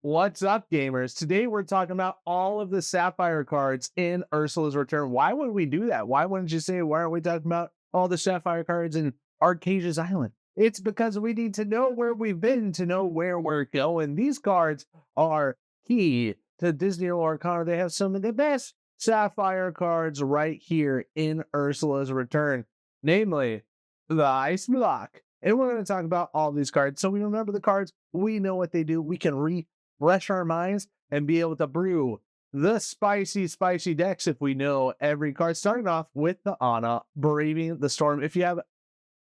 What's up, gamers? Today we're talking about all of the Sapphire cards in Ursula's Return. Why would we do that? Why wouldn't you say, why aren't we talking about all the Sapphire cards in Arcasia's Island? It's because we need to know where we've been to know where we're going. These cards are key to Disney Lorcana. They have some of the best Sapphire cards right here in Ursula's Return, namely the Ice Block. And we're going to talk about all these cards. So we remember the cards, we know what they do, we can refresh our minds and be able to brew the spicy decks if we know every card. Starting off with the Ana, Braving the Storm. If you have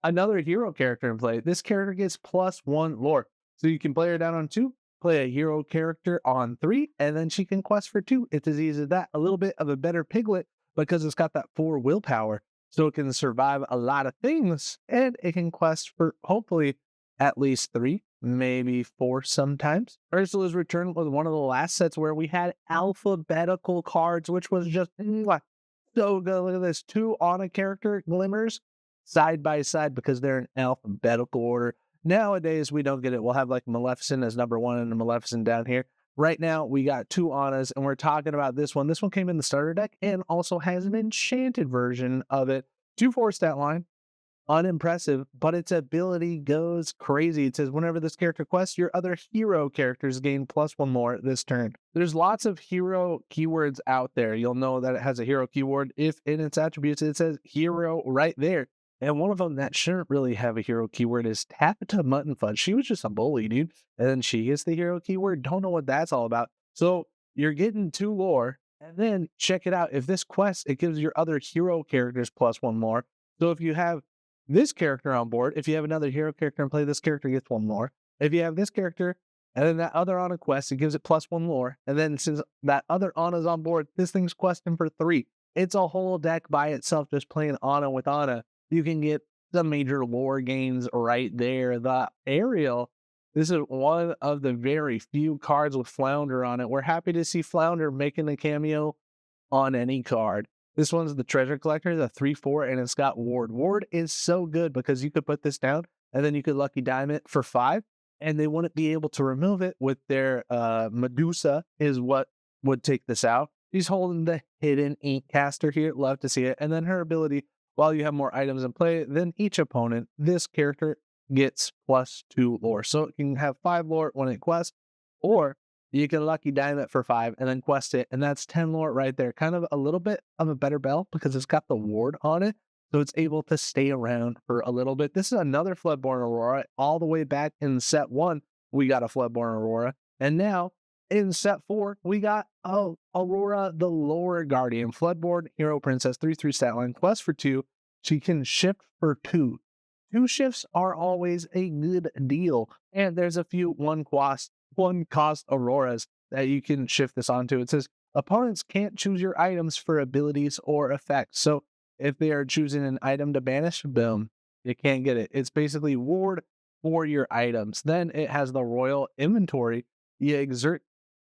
another hero character in play, this character gets +1 lore. So you can play her down on 2, play a hero character on 3, and then she can quest for 2. It's as easy as that. A little bit of a better piglet because it's got that 4 willpower. So it can survive a lot of things, and it can quest for hopefully at least 3, maybe 4 sometimes. Ursula's Return was one of the last sets where we had alphabetical cards, which was just so good. Look at this. 2 on a character glimmers side by side because they're in alphabetical order. Nowadays, we don't get it. We'll have like Maleficent as number 1 and a Maleficent down here. Right now, we got 2 Annas, and we're talking about this one. This one came in the starter deck and also has an enchanted version of it. 2/4 stat line, unimpressive, but its ability goes crazy. It says whenever this character quests, your other hero characters gain +1 more this turn. There's lots of hero keywords out there. You'll know that it has a hero keyword if in its attributes it says hero right there. And one of them that shouldn't really have a hero keyword is Tabitha Mutton Fudge. She was just a bully, dude. And then she gets the hero keyword. Don't know what that's all about. So you're getting 2 lore. And then check it out. If this quest, it gives your other hero characters +1 more. So if you have this character on board, if you have another hero character in play, this character gets 1 more. If you have this character and then that other Ana quest, it gives it +1 lore. And then since that other Ana's on board, this thing's questing for 3. It's a whole deck by itself just playing Ana with Ana. You can get the major lore gains right there. The Ariel, this is one of the very few cards with Flounder on it. We're happy to see Flounder making a cameo on any card. This one's the Treasure Collector, the 3/4, and it's got Ward. Ward is so good because you could put this down, and then you could Lucky Diamond it for 5, and they wouldn't be able to remove it with their Medusa is what would take this out. She's holding the hidden Ink Caster here. Love to see it. And then her ability, while you have more items in play than each opponent, this character gets +2 lore. So it can have 5 lore when it quests, or you can Lucky Diamond it for 5 and then quest it, and that's 10 lore right there. Kind of a little bit of a better bell because it's got the ward on it, so it's able to stay around for a little bit. This is another Floodborn Aurora. All the way back in set 1, we got a Floodborn Aurora, and now in set 4, we got Aurora the Lore Guardian, Floodborn Hero Princess, 3/3 stat line, quest for 2. She can shift for 2. 2 shifts are always a good deal, and there's a few one cost Auroras that you can shift this onto. It says opponents can't choose your items for abilities or effects. So if they are choosing an item to banish, boom, you can't get it. It's basically ward for your items. Then it has the royal inventory. You exert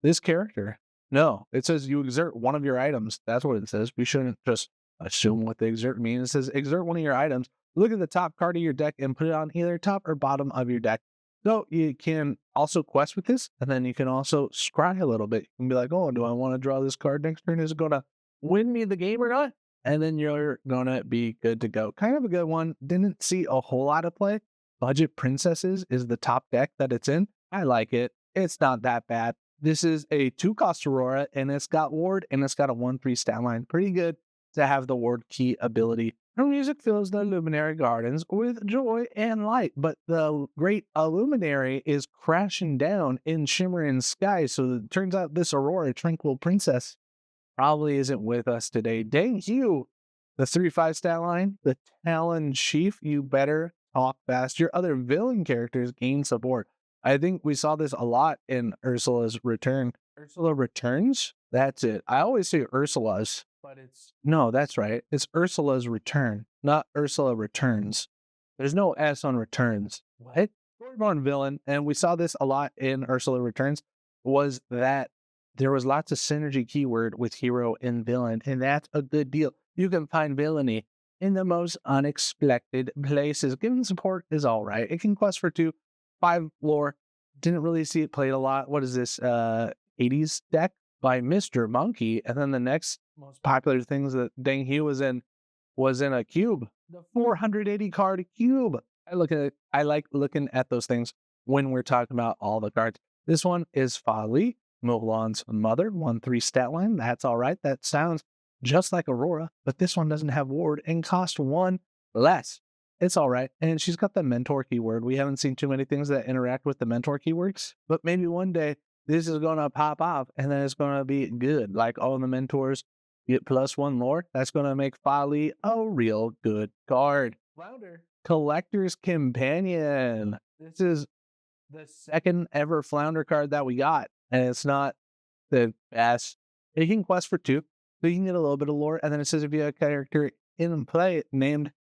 this character. No, it says you exert one of your items. That's what it says. We shouldn't just assume what the exert means. It says exert one of your items. Look at the top card of your deck and put it on either top or bottom of your deck. So you can also quest with this, and then you can also scry a little bit. You can be like, oh, do I want to draw this card next turn? Is it going to win me the game or not? And then you're going to be good to go. Kind of a good one. Didn't see a whole lot of play. Budget Princesses is the top deck that it's in. I like it. It's not that bad. This is a 2-cost Aurora, and it's got Ward, and it's got a 1/3 stat line. Pretty good to have the Ward key ability. Her music fills the Luminary Gardens with joy and light, but the great Illuminary is crashing down in shimmering sky. So it turns out this Aurora, Tranquil Princess, probably isn't with us today. Dang you! The 3/5 stat line, the Talon Chief, you better talk fast. Your other villain characters gain support. I think we saw this a lot in Ursula's Return. Ursula Returns? That's it. I always say Ursula's, but no, that's right. It's Ursula's Return, not Ursula Returns. There's no S on Returns. What? Storyborn villain, and we saw this a lot in Ursula Returns, was that there was lots of synergy keyword with hero and villain, and that's a good deal. You can find villainy in the most unexpected places. Giving support is all right. It can quest for 2, 5 lore, Didn't really see it played a lot. What is this? 80s deck by Mr. Monkey. And then the next most popular things that Dang Hugh was in a cube. The 480 card cube. I like looking at those things when we're talking about all the cards. This one is Fali, Mulan's mother, 1/3 stat line. That's all right. That sounds just like Aurora, but this one doesn't have ward and cost 1 less. It's all right. And she's got the mentor keyword. We haven't seen too many things that interact with the mentor keywords, but maybe one day this is going to pop off and then it's going to be good. Like all the mentors get +1 lore. That's going to make Folly a real good card. Flounder, Collector's Companion. This is the second ever Flounder card that we got, and it's not the best. You can quest for 2, so you can get a little bit of lore, and then it says if you have a character in play named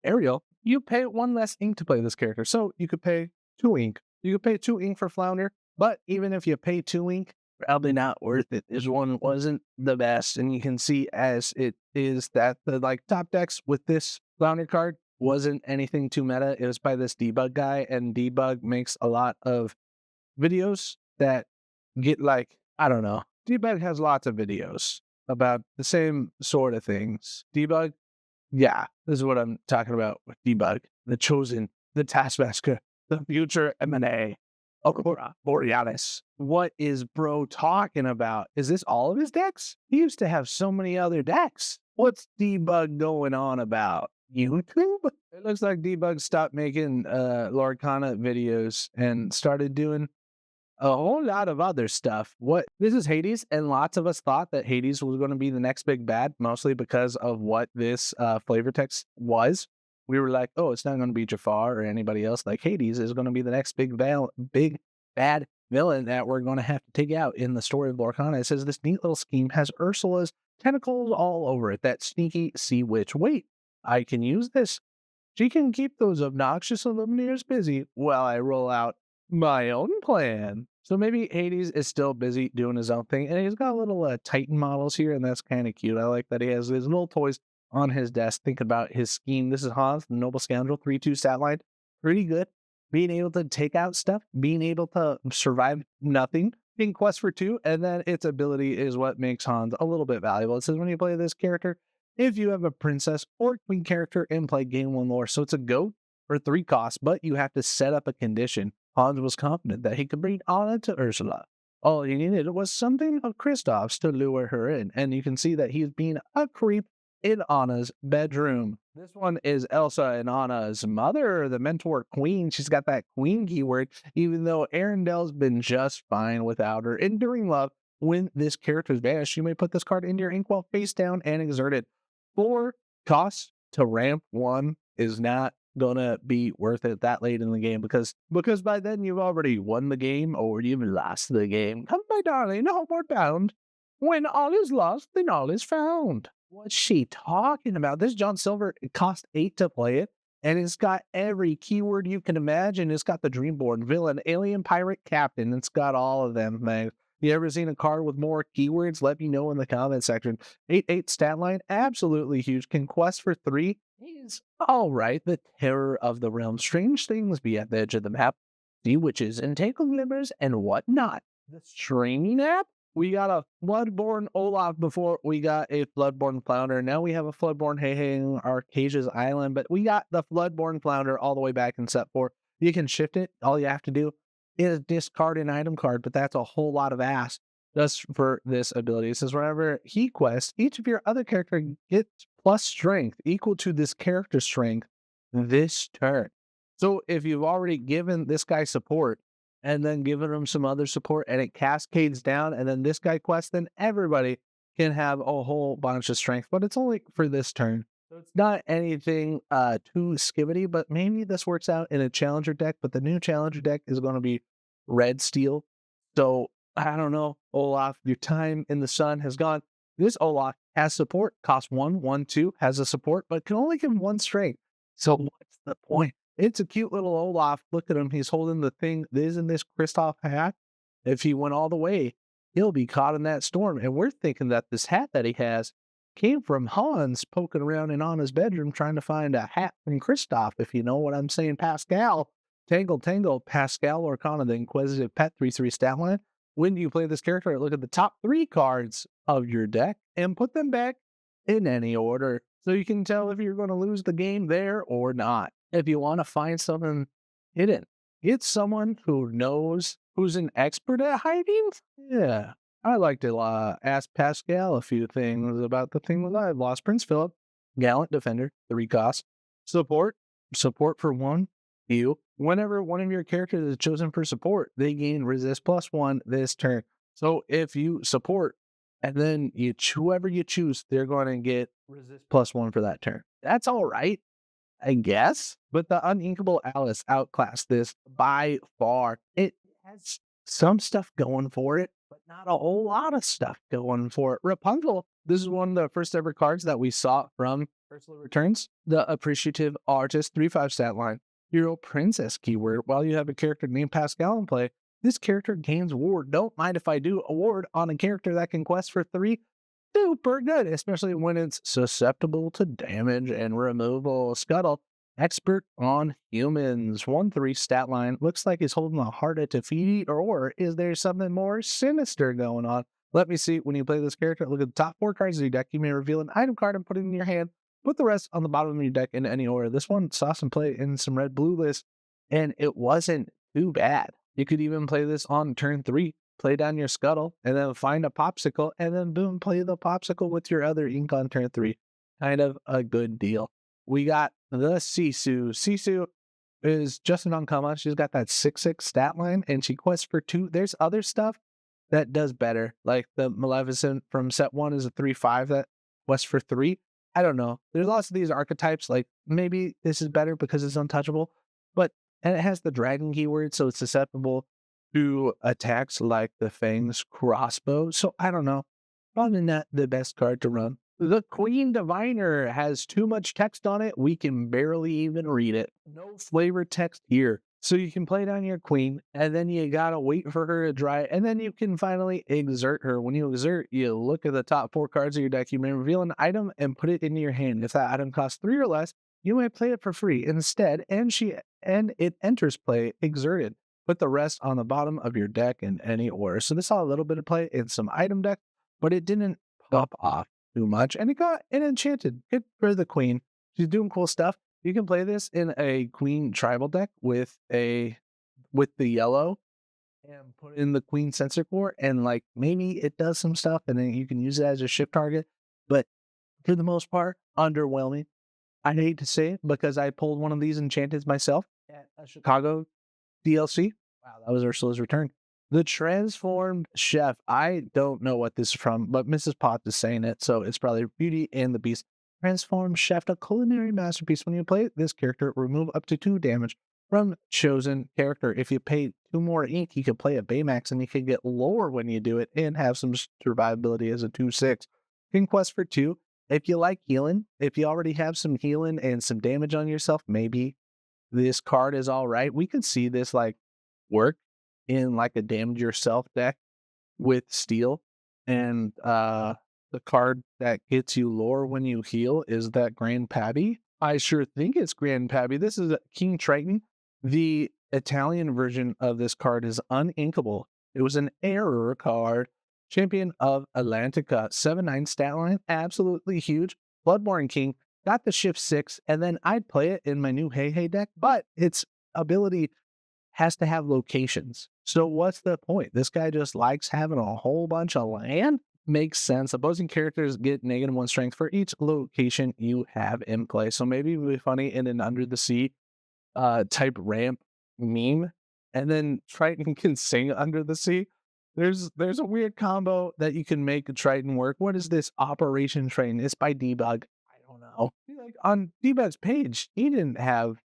Ariel, you pay 1 less ink to play this character. So you could pay 2 ink. You could pay 2 ink for Flounder, but even if you pay 2 ink, probably not worth it. This one wasn't the best, and you can see as it is that the top decks with this Flounder card wasn't anything too meta. It was by this Debug guy, and Debug makes a lot of videos that get I don't know. Debug has lots of videos about the same sort of things. Debug, yeah, this is what I'm talking about with Debug, the Chosen, the Taskmaster, the future M&A, Aurora Borealis. What is bro talking about? Is this all of his decks? He used to have so many other decks. What's Debug going on about? YouTube? It looks like Debug stopped making Lorcana videos and started doing a whole lot of other stuff. This is Hades, and lots of us thought that Hades was going to be the next big bad, mostly because of what this flavor text was. We were like, oh, it's not going to be Jafar or anybody else. Like Hades is going to be the next big bad villain that we're going to have to take out in the story of Lorcana. It says this neat little scheme has Ursula's tentacles all over it. That sneaky sea witch. Wait, I can use this. She can keep those obnoxious Illuminators busy while I roll out my own plan. So maybe Hades is still busy doing his own thing, and he's got little Titan models here, and that's kind of cute. I like that he has his little toys on his desk. Think about his scheme. This is Hans, the Noble Scoundrel, 3/2 stat line. Pretty good. Being able to take out stuff, being able to survive nothing, being quest for 2, and then its ability is what makes Hans a little bit valuable. It says when you play this character, if you have a princess or queen character and play game 1 lore, so it's a goat for 3 costs, but you have to set up a condition. Hans was confident that he could bring Anna to Ursula. All he needed was something of Kristoff's to lure her in, and you can see that he's being a creep in Anna's bedroom. This one is Elsa and Anna's mother, the mentor queen. She's got that queen keyword, even though Arendelle's been just fine without her. Enduring love, when this character's banished, you may put this card into your inkwell face down and exert it. 4 costs to ramp 1 is not gonna be worth it that late in the game because by then you've already won the game or you've lost the game. Come, my darling, homeward bound. When all is lost, then all is found. What's she talking about? This John Silver, it cost 8 to play it, and it's got every keyword you can imagine. It's got the Dreamborn, villain, alien, pirate, captain. It's got all of them things. You ever seen a card with more keywords? Let me know in the comment section. 8/8 stat line, absolutely huge. Can quest for 3. He's all right. The terror of the realm. Strange things be at the edge of the map. See witches and take glimmers and whatnot. The streaming app? We got a Floodborn Olaf before we got a Floodborn Flounder. Now we have a Floodborn Hey in Arcasia's Island, but we got the Floodborn Flounder all the way back in set 4. You can shift it. All you have to do is discard an item card, but that's a whole lot of ass just for this ability. It says whenever he quests, each of your other character gets plus strength equal to this character strength this turn. So if you've already given this guy support and then given him some other support and it cascades down and then this guy quests, then everybody can have a whole bunch of strength, but it's only for this turn. So it's not anything too skibbity, but maybe this works out in a challenger deck, but the new challenger deck is going to be red steel. So I don't know, Olaf, your time in the sun has gone. This Olaf has support, costs 1, 1, 2, has a support, but can only give 1 strength. So what's the point? It's a cute little Olaf. Look at him. He's holding the thing. Isn't this Kristoff hat? If he went all the way, he'll be caught in that storm. And we're thinking that this hat that he has came from Hans poking around in Anna's bedroom trying to find a hat from Kristoff, if you know what I'm saying, Pascal. Tangle, Pascal, Lorcana, the Inquisitive Pet 3/3 stat line. When you play this character, look at the top 3 cards of your deck and put them back in any order so you can tell if you're going to lose the game there or not. If you want to find something hidden, get someone who knows, who's an expert at hiding. Yeah. I like to ask Pascal a few things about the thing that I've lost. Prince Philip, Gallant Defender, 3 cost. Support for 1. You. Whenever one of your characters is chosen for support, they gain resist +1 this turn. So if you support and then whoever you choose, they're going to get resist +1 for that turn. That's all right, I guess. But the uninkable Alice outclassed this by far. It has some stuff going for it, but not a whole lot of stuff going for it. Rapunzel, this is one of the first ever cards that we saw from Ursula Returns. The Appreciative Artist 3/5 stat line. Hero Princess keyword. While you have a character named Pascal in play, this character gains ward. Don't mind if I do a ward on a character that can quest for 3. Super good, especially when it's susceptible to damage and removal. Scuttle, expert on humans. 1/3 stat line. Looks like he's holding a heart at defeat, or is there something more sinister going on? Let me see. When you play this character, look at the top 4 cards of your deck. You may reveal an item card and put it in your hand. Put the rest on the bottom of your deck in any order. This one saw some play in some red-blue lists, and it wasn't too bad. You could even play this on turn 3, play down your Scuttle, and then find a Popsicle, and then boom, play the Popsicle with your other ink on turn 3. Kind of a good deal. We got the Sisu. Sisu is just an uncommon. She's got that 6/6 stat line, and she quests for 2. There's other stuff that does better, like the Maleficent from set 1 is a 3/5 that quests for 3. I don't know. There's lots of these archetypes. Like maybe this is better because it's untouchable, and it has the dragon keyword, so it's susceptible to attacks like the Fang's crossbow. So I don't know. Probably not the best card to run. The Queen Diviner has too much text on it. We can barely even read it. No flavor text here. So you can play down your queen, and then you gotta wait for her to dry, and then you can finally exert her. When you exert, you look at the top 4 cards of your deck. You may reveal an item and put it into your hand. If that item costs 3 or less, you may play it for free instead, and it enters play exerted. Put the rest on the bottom of your deck in any order. So this saw a little bit of play in some item decks, but it didn't pop off too much, and it got an enchanted. Good for the queen. She's doing cool stuff. You can play this in a queen tribal deck with the yellow and put in the queen sensor core, and like maybe it does some stuff, and then you can use it as a shift target. But for the most part, underwhelming. I hate to say it because I pulled one of these enchanteds myself at a Chicago DLC. Wow, that was Ursula's Return. The Transformed Chef. I don't know what this is from, but Mrs. Potts is saying it, so it's probably Beauty and the Beast. Transformed Chef, a culinary masterpiece. When you play this character, remove up to 2 damage from chosen character. If you pay 2 more ink, you can play a Baymax, and you can get lower when you do it and have some survivability as a 2/6. Can quest for 2. If you like healing, if you already have some healing and some damage on yourself, maybe this card is all right. We could see this like work in like a damage yourself deck with steel, and the card that gets you lore when you heal is that Grand Pappy. I sure think it's Grand Pappy. This is King Triton. The Italian version of this card is uninkable. It was an error card. Champion of Atlantica, 7/9 stat line, absolutely huge. Bloodborne King, got the shift 6, and then I'd play it in my new Hey Hey deck, but its ability has to have locations. So what's the point? This guy just likes having a whole bunch of land? Makes sense. Opposing characters get -1 strength for each location you have in play. So maybe it would be funny in an Under the Sea type ramp meme, and then Triton can sing Under the Sea. There's a weird combo that you can make Triton work. What is this Operation Triton? It's by Debug. I don't know. Like on Debug's page, he didn't have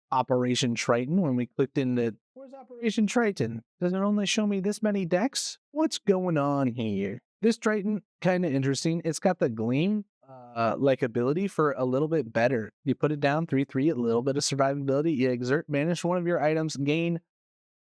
Operation Triton when we clicked into where's Operation Triton? Does it only show me this many decks? What's going on here? This Triton, kind of interesting. It's got the gleam like ability for a little bit better. You put it down 3/3, a little bit of survivability. You exert, banish one of your items, gain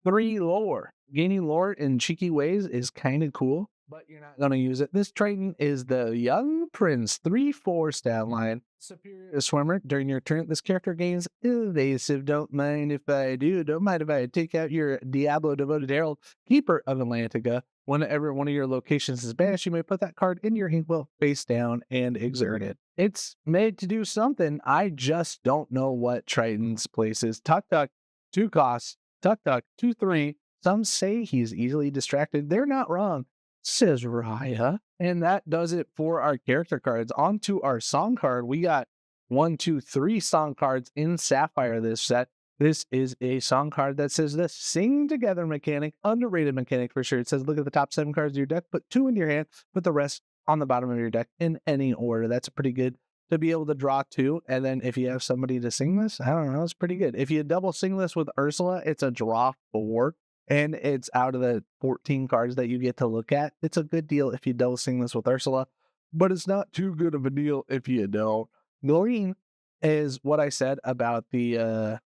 3 lore. Gaining lore in cheeky ways is kind of cool, but you're not going to use it. This Triton is the Young Prince 3/4 stat line. Superior swimmer. During your turn, this character gains evasive. Don't mind if I do. Don't mind if I take out your Diablo Devoted Herald, Keeper of Atlantica. Whenever one of your locations is banished, you may put that card in your inkwell face down and exert it. It's made to do something. I just don't know what Triton's place is. Tuck Tuck, 2 costs. Tuck Tuck, 2/3. Some say he's easily distracted. They're not wrong, says Raya. And that does it for our character cards. On to our song card. We got 1, 2, 3 song cards in Sapphire this set. This is a song card that says this: sing together mechanic, underrated mechanic for sure. It says look at the top 7 cards of your deck, put 2 in your hand, put the rest on the bottom of your deck in any order. That's pretty good to be able to draw 2. And then if you have somebody to sing this, I don't know, it's pretty good. If you double sing this with Ursula, it's a draw 4. And it's out of the 14 cards that you get to look at. It's a good deal if you double sing this with Ursula, but it's not too good of a deal if you don't. Green is what I said about the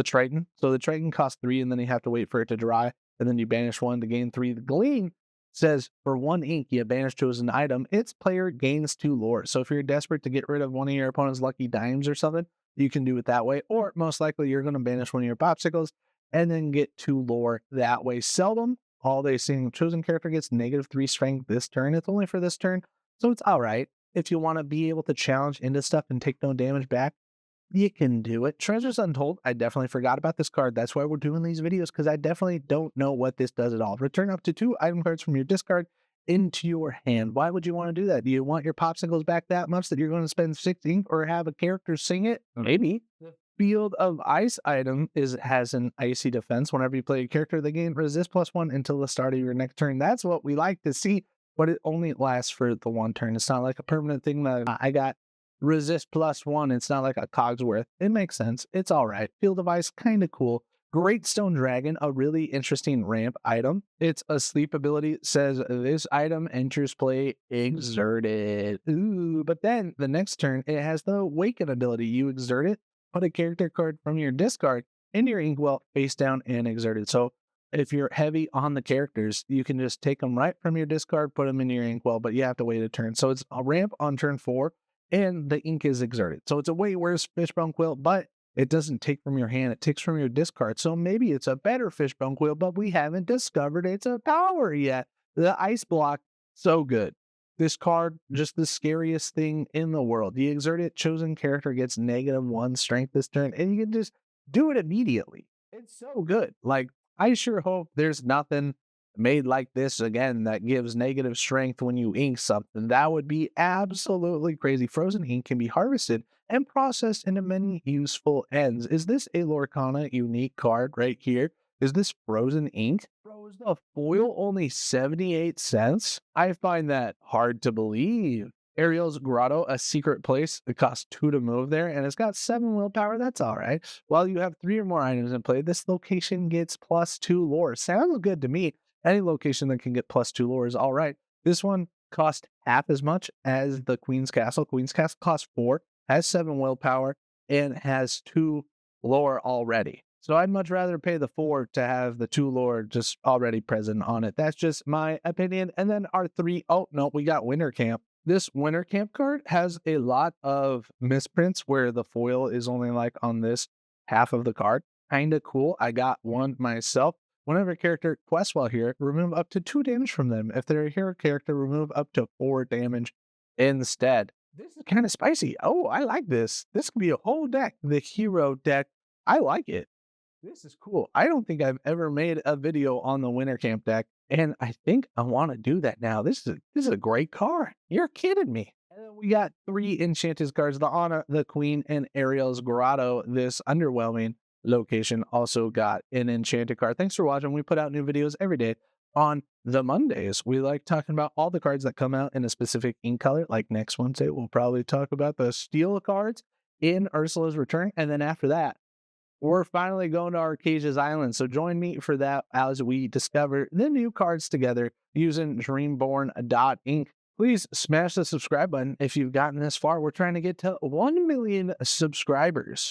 Triton. So the Triton costs 3, and then you have to wait for it to dry, and then you banish 1 to gain 3. The Gleam says for 1 ink, you banish chosen item. Its player gains 2 lore. So if you're desperate to get rid of one of your opponent's lucky dimes or something, you can do it that way. Or most likely, you're going to banish one of your popsicles and then get 2 lore that way. Seldom all day seeing chosen character gets -3 strength this turn. It's only for this turn, so it's all right. If you want to be able to challenge into stuff and take no damage back, you can do it. Treasures Untold, I definitely forgot about this card. That's why we're doing these videos, because I definitely don't know what this does at all. Return up to 2 item cards from your discard into your hand. Why would you want to do that? Do you want your popsicles back that much that you're going to spend 6 ink or have a character sing it? Maybe. The Field of Ice item has an icy defense. Whenever you play a character, they gain resist +1 until the start of your next turn. That's what we like to see, but it only lasts for the 1 turn. It's not like a permanent thing that I got resist +1. It's not like a Cogsworth. It makes sense. It's all right. Field of Ice, kind of cool. Great Stone Dragon, a really interesting ramp item. It's a sleep ability. Says this item enters play exerted. Ooh, but then the next turn, it has the Awaken ability. You exert it, put a character card from your discard into your inkwell face down and exerted. So if you're heavy on the characters, you can just take them right from your discard, put them in your inkwell, but you have to wait a turn. So it's a ramp on turn 4, and the ink is exerted. So it's a way worse Fishbone Quill, but it doesn't take from your hand. It takes from your discard. So maybe it's a better Fishbone Quill, but we haven't discovered its power yet. The Ice Block, so good. This card, just the scariest thing in the world. You exert it, chosen character gets -1 strength this turn, and you can just do it immediately. It's so good. Like, I sure hope there's nothing made like this again that gives negative strength when you ink something. That would be absolutely crazy. Frozen ink can be harvested and processed into many useful ends. Is this a Lorcana unique card right here? Is this frozen ink? Froze the foil only 78 cents? I find that hard to believe. Ariel's Grotto, a secret place. It costs 2 to move there, and it's got 7 willpower. That's all right. While you have 3 or more items in play, this location gets +2 lore. Sounds good to me. Any location that can get +2 lore is all right. This one costs half as much as the Queen's Castle. Queen's Castle costs 4, has 7 willpower, and has 2 lore already. So I'd much rather pay the 4 to have the 2 lore just already present on it. That's just my opinion. And then our 3, oh no, we got Winter Camp. This Winter Camp card has a lot of misprints where the foil is only like on this half of the card. Kinda cool. I got one myself. Whenever a character quests while here, remove up to 2 damage from them. If they're a hero character, remove up to 4 damage instead. This is kind of spicy. Oh, I like this. This could be a whole deck. The hero deck. I like it. This is cool. I don't think I've ever made a video on the Winter Camp deck, and I think I want to do that now. This is a great card. You're kidding me. And then we got 3 enchanted cards: the Anna, the Queen, and Ariel's Grotto. This underwhelming location also got an enchanted card. Thanks for watching. We put out new videos every day on the Mondays. We like talking about all the cards that come out in a specific ink color. Like next Wednesday, we'll probably talk about the steel cards in Ursula's Return. And then after that, we're finally going to Arcasia's Island. So join me for that as we discover the new cards together using Dreamborn.ink. Please smash the subscribe button if you've gotten this far. We're trying to get to 1 million subscribers.